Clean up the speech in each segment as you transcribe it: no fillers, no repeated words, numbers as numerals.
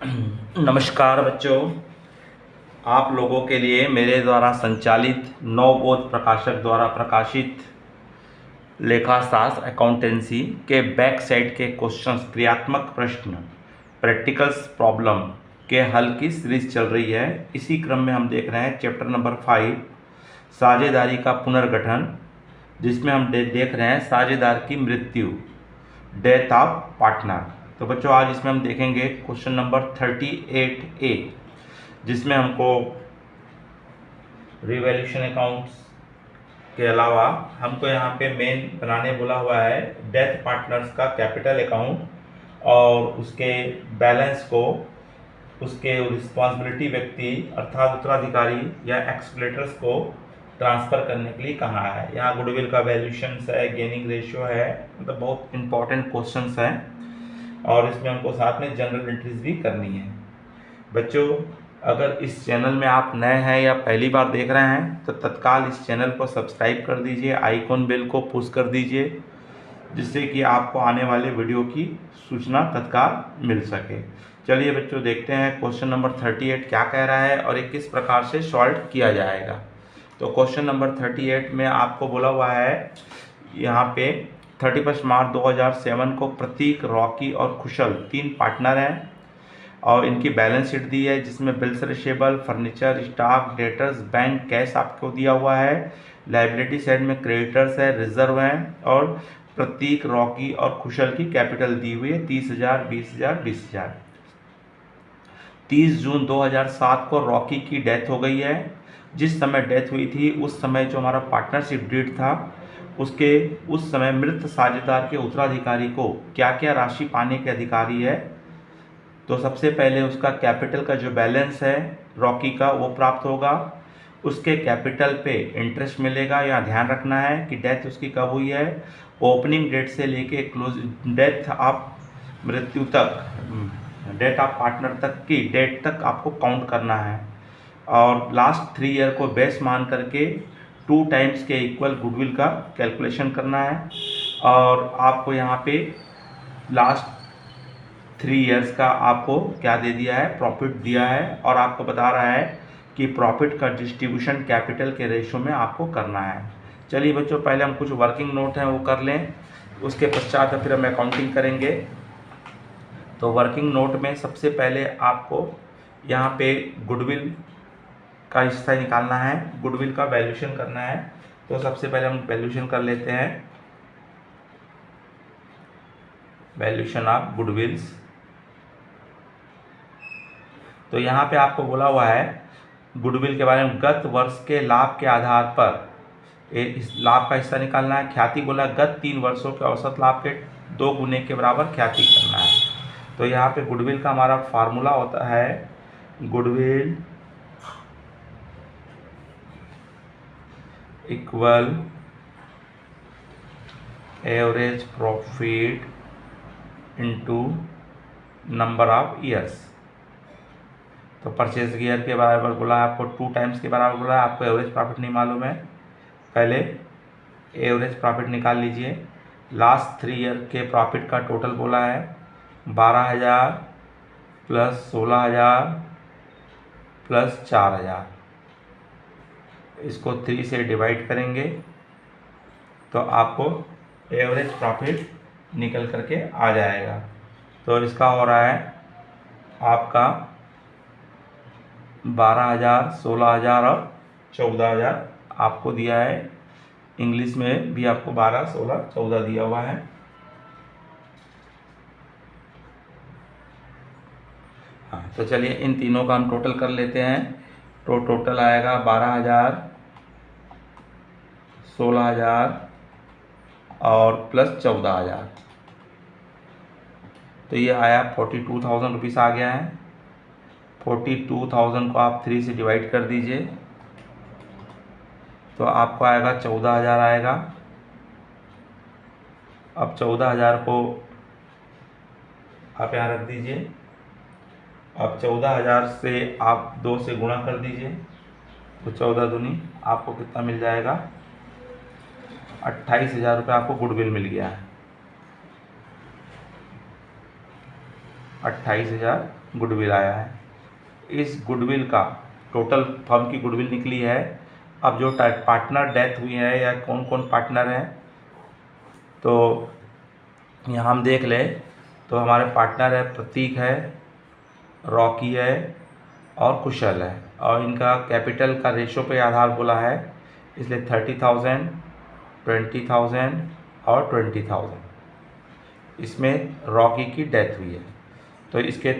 नमस्कार बच्चों, आप लोगों के लिए मेरे द्वारा संचालित नवबोध प्रकाशक द्वारा प्रकाशित लेखाशास्त्र अकाउंटेंसी के बैक साइड के क्वेश्चंस, क्रियात्मक प्रश्न, प्रैक्टिकल्स प्रॉब्लम के हल की सीरीज चल रही है। इसी क्रम में हम देख रहे हैं चैप्टर नंबर 5 साझेदारी का पुनर्गठन, जिसमें हम देख रहे हैं साझेदार की मृत्यु, डेथ ऑफ पार्टनर। तो बच्चों आज इसमें हम देखेंगे क्वेश्चन नंबर 38A, जिसमें हमको रिवैल्यूएशन अकाउंट्स के अलावा हमको यहाँ पे मेन बनाने बोला हुआ है डेथ पार्टनर्स का कैपिटल अकाउंट और उसके बैलेंस को उसके रिस्पॉन्सिबिलिटी व्यक्ति अर्थात उत्तराधिकारी या एक्सप्लेटर्स को ट्रांसफ़र करने के लिए कहा है। यहाँ गुडविल का वैल्यूशन है, गेनिंग रेशियो है, मतलब बहुत इंपॉर्टेंट क्वेश्चंस हैं और इसमें हमको साथ में जनरल एंट्रीज भी करनी है। बच्चों अगर इस चैनल में आप नए हैं या पहली बार देख रहे हैं तो तत्काल इस चैनल को सब्सक्राइब कर दीजिए, आइकॉन बेल को पुश कर दीजिए, जिससे कि आपको आने वाले वीडियो की सूचना तत्काल मिल सके। चलिए बच्चों देखते हैं क्वेश्चन नंबर 38 क्या कह रहा है और ये किस प्रकार से सॉल्व किया जाएगा। तो क्वेश्चन नंबर 38 में आपको बोला हुआ है यहाँ पे 31 मार्च 2007 को प्रतीक, रॉकी और कुशल 3 पार्टनर हैं और इनकी बैलेंस शीट दी है, जिसमें bills receivable, furniture, staff, debtors, bank, cash आपको दिया हुआ है। लाइबिलिटी साइड में क्रेडिटर्स है, रिजर्व हैं और प्रतीक, रॉकी और कुशल की कैपिटल दी हुई है 30,000, 20,000, 20,000। 30 जून 2007 को रॉकी की डेथ हो गई है। जिस समय डेथ हुई थी उस समय जो हमारा पार्टनरशिप डीड था उस समय मृत साझेदार के उत्तराधिकारी को क्या क्या राशि पाने के अधिकारी है। तो सबसे पहले उसका कैपिटल का जो बैलेंस है रॉकी का वो प्राप्त होगा, उसके कैपिटल पे इंटरेस्ट मिलेगा। यहाँ ध्यान रखना है कि डेथ उसकी कब हुई है, ओपनिंग डेट से लेके क्लोज डेथ ऑफ मृत्यु तक, डेट ऑफ पार्टनर तक की डेट तक आपको काउंट करना है और लास्ट 3 ईयर को बेस मान करके 2 टाइम्स के इक्वल गुडविल का कैलकुलेशन करना है और आपको यहाँ पे लास्ट 3 ईयर्स का आपको क्या दे दिया है, प्रॉफिट दिया है और आपको बता रहा है कि प्रॉफिट का डिस्ट्रीब्यूशन कैपिटल के रेशो में आपको करना है। चलिए बच्चों पहले हम कुछ वर्किंग नोट हैं वो कर लें, उसके पश्चात फिर हम अकाउंटिंग करेंगे। तो वर्किंग नोट में सबसे पहले आपको यहाँ पे गुडविल का हिस्सा निकालना है, गुडविल का वैल्यूएशन करना है। तो सबसे पहले हम वैल्यूएशन कर लेते हैं, वैल्यूएशन ऑफ गुडविल्स। तो यहाँ पे आपको बोला हुआ है गुडविल के बारे में, गत वर्ष के लाभ के आधार पर इस लाभ का हिस्सा निकालना है। ख्याति बोला गत 3 वर्षों के औसत लाभ के 2 गुने के बराबर ख्याति करना है। तो यहाँ पे गुडविल का हमारा फार्मूला होता है goodwill equal average profit into number of years. तो परचेज ईयर के बराबर बोला है आपको, 2 टाइम्स के बराबर बोला है। आपको एवरेज प्रॉफिट नहीं मालूम है, पहले एवरेज प्रॉफिट निकाल लीजिए। लास्ट 3 ईयर के प्रॉफिट का टोटल बोला है 12,000 प्लस 16,000 प्लस 4,000। इसको 3 से डिवाइड करेंगे तो आपको एवरेज प्रॉफिट निकल करके आ जाएगा। तो इसका हो रहा है आपका 12,000, 16,000 और 14,000 आपको दिया है। इंग्लिश में भी आपको 12, 16, 14 दिया हुआ है। हाँ तो चलिए इन तीनों का हम टोटल कर लेते हैं। तो टोटल आएगा 12,000, 16,000 और प्लस 14,000। तो ये आया 42,000 रुपीज़ आ गया है। 42,000 को आप 3 से डिवाइड कर दीजिए तो आपको आएगा 14,000 आएगा। अब 14,000 को आप यहाँ रख दीजिए। अब 14,000 से आप 2 से गुणा कर दीजिए तो 14 दूनी आपको कितना मिल जाएगा, 28,000 रुपये आपको गुडविल मिल गया है। 28,000 गुडविल आया है। इस गुडविल का टोटल फर्म की गुडविल निकली है। अब जो पार्टनर डेथ हुई है या कौन कौन पार्टनर हैं, तो यहाँ हम देख लें तो हमारे पार्टनर है प्रतीक है, रॉकी है और कुशल है, और इनका कैपिटल का रेशो पे आधार बोला है, इसलिए 30,000, 20,000 और 20,000। इसमें रॉकी की डेथ हुई है, तो इसके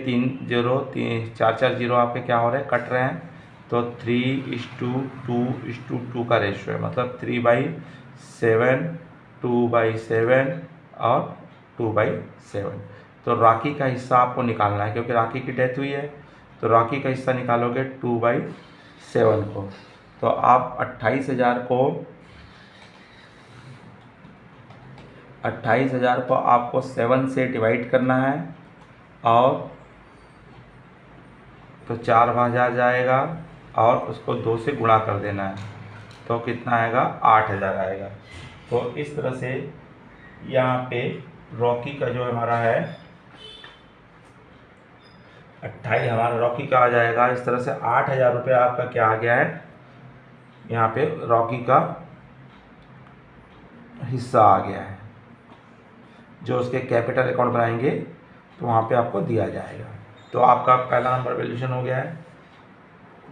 4 जीरो आपके क्या हो रहे हैं, कट रहे हैं, तो 3:2:2 का रेशो है, मतलब 3/7, 2/7 और 2/7। तो राखी का हिस्सा आपको निकालना है, क्योंकि राखी की डेथ हुई है, तो राखी का हिस्सा निकालोगे 2/7 को। तो आप 28,000 को आपको 7 से डिवाइड करना है, और तो 4,000 जाएगा और उसको 2 से गुणा कर देना है, तो कितना आएगा, 8,000 आएगा। तो इस तरह से यहाँ पे रॉकी का जो हमारा है 28 हमारा रॉकी का आ जाएगा। इस तरह से 8,000 रुपये आपका क्या आ गया है, यहाँ पे रॉकी का हिस्सा आ गया है, जो उसके कैपिटल अकाउंट बनाएंगे तो वहाँ पे आपको दिया जाएगा। तो आपका पहला नंबर वैल्यूएशन हो गया है।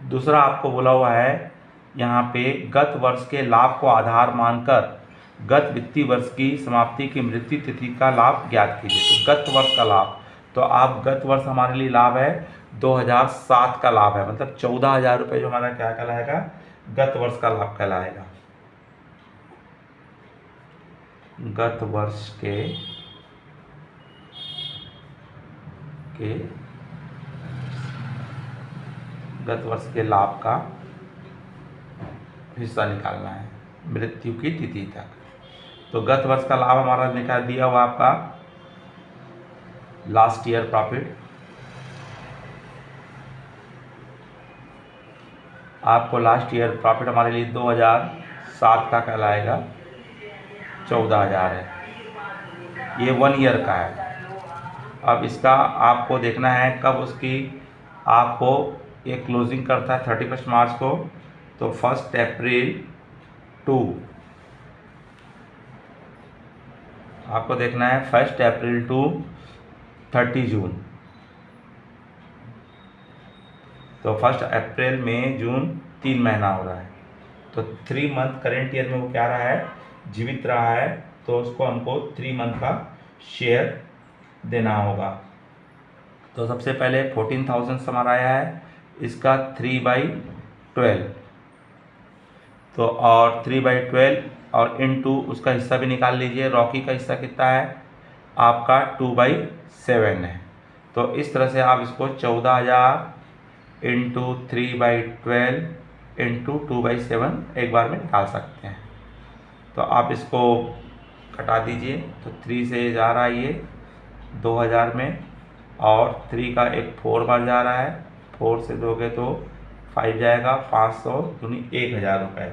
दूसरा आपको बोला हुआ है यहाँ पे गत वर्ष के लाभ को आधार मानकर गत वित्तीय वर्ष की समाप्ति की मृत्यु तिथि का लाभ ज्ञात कीजिए। तो गत वर्ष का लाभ, तो आप गत वर्ष हमारे लिए लाभ है 2007 का लाभ है, मतलब 14,000 रुपये जो हमारा क्या कहलाएगा, गत वर्ष का लाभ कहलाएगा। गत वर्ष के लाभ का हिस्सा निकालना है मृत्यु की तिथि तक। तो गत वर्ष का लाभ हमारा निकाल दिया हुआ आपका लास्ट ईयर प्रॉफिट। आपको लास्ट ईयर प्रॉफिट हमारे लिए 2007 का कहलाएगा, 14,000 है, ये 1 ईयर का है। अब इसका आपको देखना है कब उसकी आपको ये क्लोजिंग करता है 31 मार्च को, तो 1 अप्रैल टू आपको देखना है 1 अप्रैल टू 30 जून। तो 1 अप्रैल में जून 3 महीना हो रहा है, तो 3 मंथ करेंट ईयर में वो क्या रहा है, जीवित रहा है, तो उसको हमको 3 मंथ का शेयर देना होगा। तो सबसे पहले 14,000 हमारा आया है, इसका 3/12, तो और 3/12 और इनटू उसका हिस्सा भी निकाल लीजिए। रॉकी का हिस्सा कितना है आपका, 2/7 है। तो इस तरह से आप इसको 14,000 इंटू 3/12 इंटू 2/7 एक बार में निकाल सकते हैं। तो आप इसको कटा दीजिए, तो 3 से जा रहा है ये 2,000 में, और 3 का एक 4 बार जा रहा है, 4 से दोगे तो 5 जाएगा, 500 दूनी 1,000 रुपये।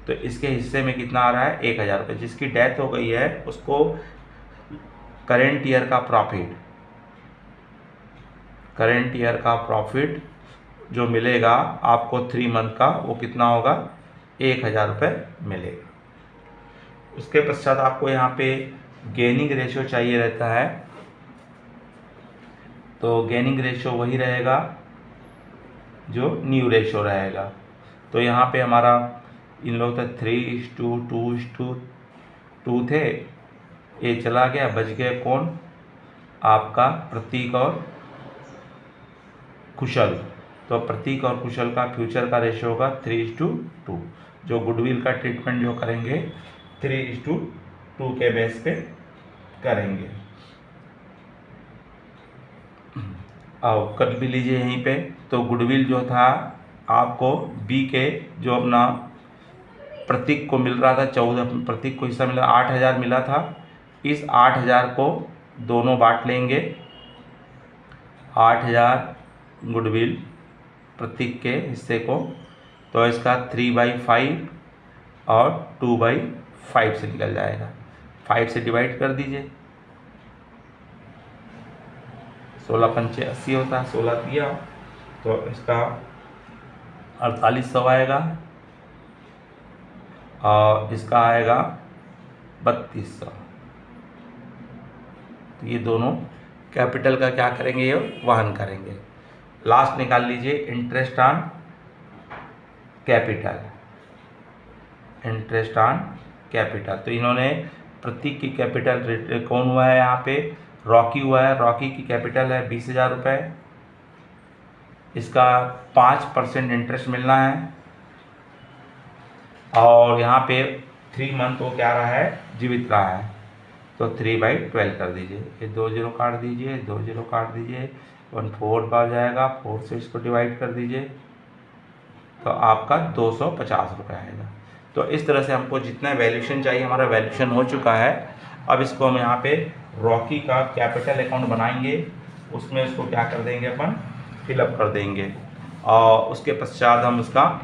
तो इसके हिस्से में कितना आ रहा है, 1,000 रुपये। जिसकी डेथ हो गई है उसको करेंट ईयर का प्रॉफिट जो मिलेगा आपको 3 मंथ का, वो कितना होगा, 1,000 रुपये मिलेगा। उसके पश्चात आपको यहाँ पे गेनिंग रेशियो चाहिए रहता है, तो गेनिंग रेशियो वही रहेगा जो न्यू रेशियो रहेगा। तो यहाँ पे हमारा इन लोग तो 3:2:2 थे, ये चला गया, बच गए कौन, आपका प्रतीक और कुशल। तो प्रतीक और कुशल का फ्यूचर का रेशियो होगा 3:2। जो गुडविल का ट्रीटमेंट जो करेंगे 3:2 के बेस पे करेंगे। और कर भी लीजिए यहीं पे। तो गुडविल जो था आपको बी के जो अपना प्रतीक को मिल रहा था, 14 प्रतीक को हिस्सा मिला, 8,000 मिला था। इस 8,000 को दोनों बांट लेंगे, 8,000 गुडविल प्रतीक के हिस्से को, तो इसका 3/5 और 2/5 से निकल जाएगा। 5 से डिवाइड कर दीजिए, 16 पंचे 80 होता है, 16 दिया तो इसका 4800 आएगा और इसका आएगा 3200। तो ये दोनों कैपिटल का क्या करेंगे, ये वहन करेंगे। लास्ट निकाल लीजिए interest on capital, interest on capital. तो इन्होंने प्रतीक की कैपिटल कौन हुआ है यहाँ पे, रॉकी हुआ है। रॉकी की कैपिटल है 20,000 रुपये, इसका 5% इंटरेस्ट मिलना है और यहाँ पे 3 मंथ वो क्या रहा है, जीवित रहा है। तो 3/12 कर दीजिए, ये 2 0 काट दीजिए, 2 0 काट दीजिए, 1/4 बार जाएगा, 4 से इसको डिवाइड कर दीजिए तो आपका 250 रुपये आएगा। तो इस तरह से हमको जितना वैल्यूशन चाहिए, हमारा वैल्यूशन हो चुका है। अब इसको हम यहाँ पे रॉकी का कैपिटल अकाउंट बनाएंगे, उसमें इसको क्या कर देंगे, अपन फिलअप कर देंगे और उसके पश्चात हम उसका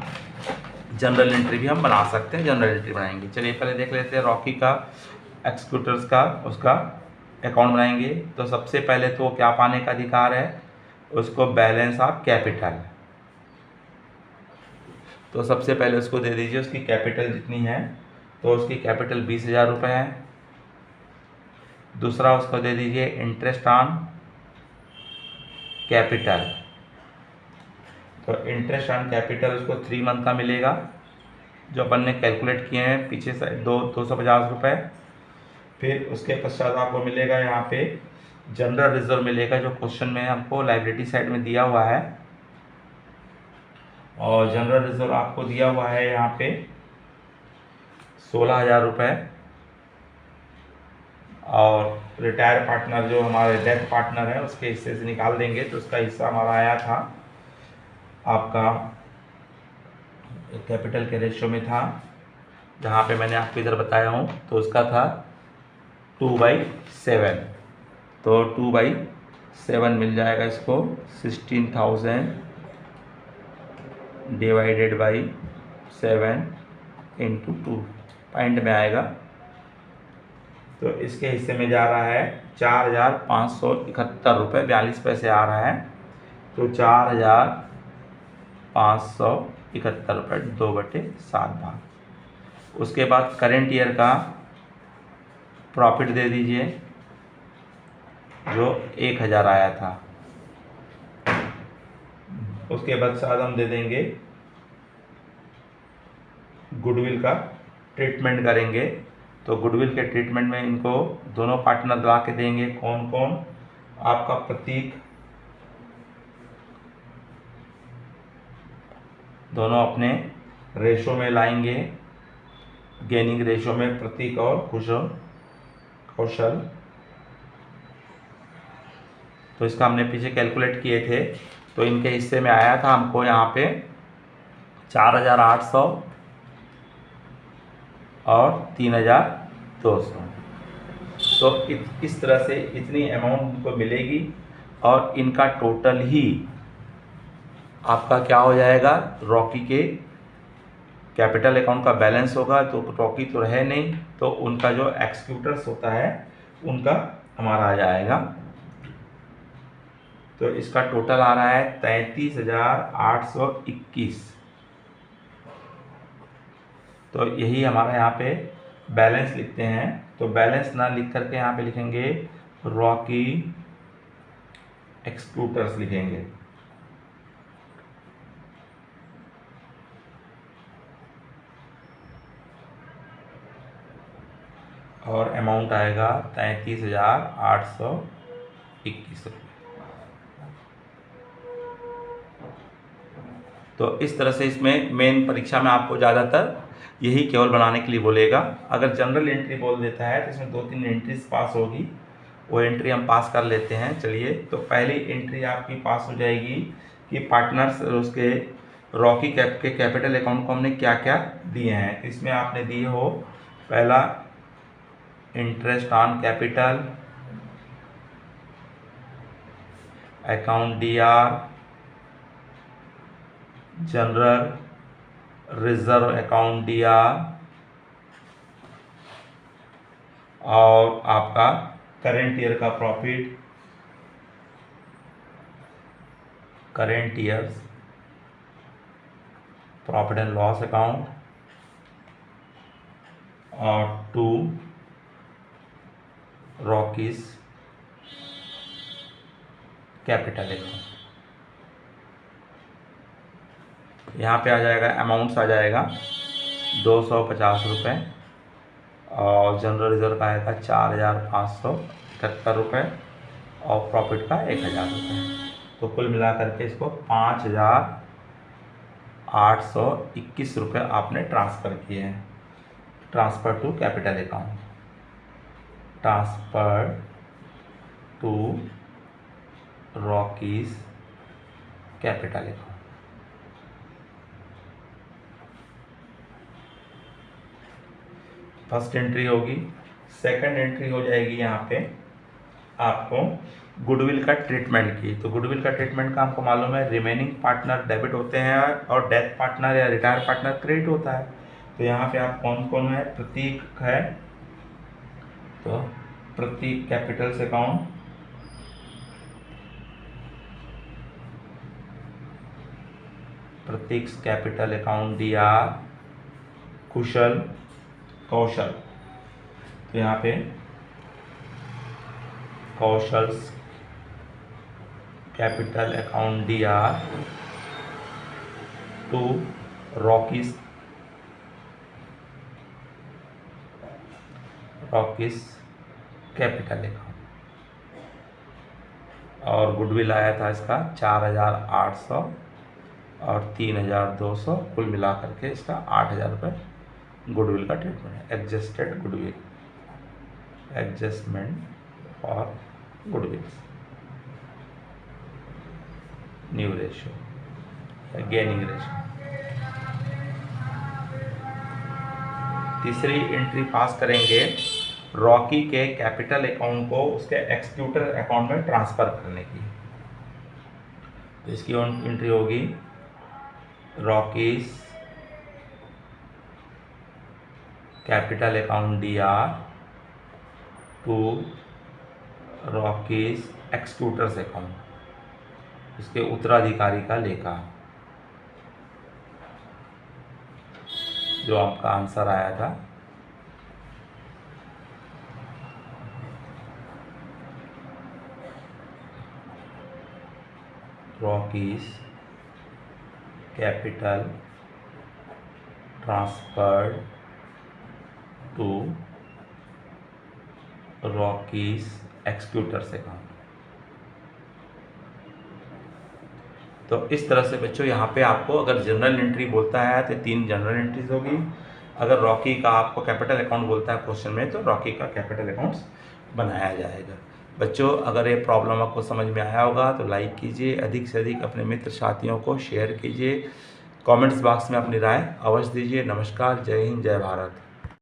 जनरल एंट्री भी हम बना सकते हैं, जनरल एंट्री बनाएंगे। चलिए पहले देख लेते हैं रॉकी का एक्सिक्यूटर्स का उसका अकाउंट बनाएंगे। तो सबसे पहले तो क्या पाने का अधिकार है, उसको बैलेंस ऑफ कैपिटल। तो सबसे पहले उसको दे दीजिए उसकी कैपिटल जितनी है, तो उसकी कैपिटल 20,000 रुपये है। दूसरा उसको दे दीजिए इंटरेस्ट ऑन कैपिटल। तो इंटरेस्ट ऑन कैपिटल उसको 3 मंथ का मिलेगा, जो अपन ने कैलकुलेट किए हैं पीछे से 250 रुपये। फिर उसके पश्चात आपको मिलेगा यहाँ पे जनरल रिजर्व मिलेगा, जो क्वेश्चन में हमको लाइबिलिटी साइड में दिया हुआ है। और जनरल रिजर्व आपको दिया हुआ है यहाँ पे 16,000 रुपये। और रिटायर पार्टनर जो हमारे डेथ पार्टनर है उसके हिस्से से निकाल देंगे, तो उसका हिस्सा हमारा आया था आपका कैपिटल के रेशियो में था, जहाँ पे मैंने आपको इधर बताया हूँ, तो उसका था 2/7। तो 2/7 मिल जाएगा इसको, 16,000 डिवाइडेड बाई 7 इंटू 2 पॉइंट में आएगा। तो इसके हिस्से में जा रहा है 4,571 रुपये 42 पैसे आ रहा है। तो 4,571 रुपये 2/7 भाग। उसके बाद करेंट ईयर का प्रॉफिट दे दीजिए जो 1,000 आया था। उसके बाद साथ हम दे देंगे गुडविल का ट्रीटमेंट करेंगे। तो गुडविल के ट्रीटमेंट में इनको दोनों पार्टनर ला के देंगे, कौन कौन, आपका प्रतीक, दोनों अपने रेशो में लाएंगे, गेनिंग रेशो में प्रतीक और कौशल। तो इसका हमने पीछे कैलकुलेट किए थे, तो इनके हिस्से में आया था हमको यहाँ पे 4,800 और 3,200। तो इस तरह से इतनी अमाउंट इनको मिलेगी और इनका टोटल ही आपका क्या हो जाएगा, रॉकी के कैपिटल अकाउंट का बैलेंस होगा। तो रॉकी तो रहे नहीं, तो उनका जो एक्सिक्यूटर्स होता है उनका हमारा आ जाएगा। तो इसका टोटल आ रहा है 33,821। तो यही हमारा यहाँ पे बैलेंस लिखते हैं। तो बैलेंस ना लिख करके यहाँ पे लिखेंगे रॉकी एक्सक्लूटर्स लिखेंगे। और अमाउंट आएगा 33,821 रुपये। तो इस तरह से इसमें मेन परीक्षा में आपको ज़्यादातर यही केवल बनाने के लिए बोलेगा। अगर जनरल एंट्री बोल देता है तो इसमें 2-3 एंट्रीज पास होगी, वो एंट्री हम पास कर लेते हैं। चलिए, तो पहली एंट्री आपकी पास हो जाएगी कि पार्टनर्स उसके रॉकी के कैपिटल अकाउंट को हमने क्या क्या दिए हैं। इसमें आपने दिए हो, पहला interest on capital, account DR, general reserve account DR और आपका करेंट ईयर का profit current years profit and loss account और 2 रॉकीज कैपिटल अकाउंट। यहाँ पे आ जाएगा अमाउंट्स आ जाएगा 250 रुपये और जनरल रिजर्व का आएगा 4571 रुपये और प्रॉफिट का 1000 रुपये। तो कुल मिला करके इसको 5821 रुपये आपने ट्रांसफ़र किए हैं। Transfer to capital account, transfer to Rocky's capital account. First entry होगी। सेकंड एंट्री हो जाएगी यहाँ पे आपको गुडविल का ट्रीटमेंट की। तो गुडविल का ट्रीटमेंट का आपको मालूम है, रिमेनिंग पार्टनर डेबिट होते हैं और डेथ पार्टनर या रिटायर पार्टनर क्रेडिट होता है। तो यहाँ पे आप कौन कौन है, प्रतीक है, तो Prateek capitals account, Prateek capital account DR, Kushal Kaushal. तो यहाँ पे Kaushal capital account DR, 2 Rocky's capital account और गुडविल आया था इसका 4800 और 3200, कुल मिला करके इसका 8000 रुपये गुडविल का ट्रीटमेंट है। Adjusted goodwill, adjustment for goodwill, new ratio, gaining ratio. तीसरी एंट्री पास करेंगे रॉकी के कैपिटल अकाउंट को उसके एक्सक्यूटर अकाउंट में ट्रांसफ़र करने की। तो इसकी एंट्री होगी Rocky's capital account DR, 2 Rocky's executors account, इसके उत्तराधिकारी का लेखा, जो आपका आंसर आया था। Rocky's capital transferred to Rocky's executors account. तो इस तरह से बच्चों यहाँ पे आपको अगर जनरल एंट्री बोलता है तो 3 जनरल एंट्रीज होगी। अगर रॉकी का आपको कैपिटल अकाउंट बोलता है क्वेश्चन में तो रॉकी का कैपिटल अकाउंट्स बनाया जाएगा। बच्चों अगर ये प्रॉब्लम आपको समझ में आया होगा तो लाइक कीजिए, अधिक से अधिक अपने मित्र साथियों को शेयर कीजिए, कमेंट्स बॉक्स में अपनी राय अवश्य दीजिए। नमस्कार, जय हिंद, जय भारत।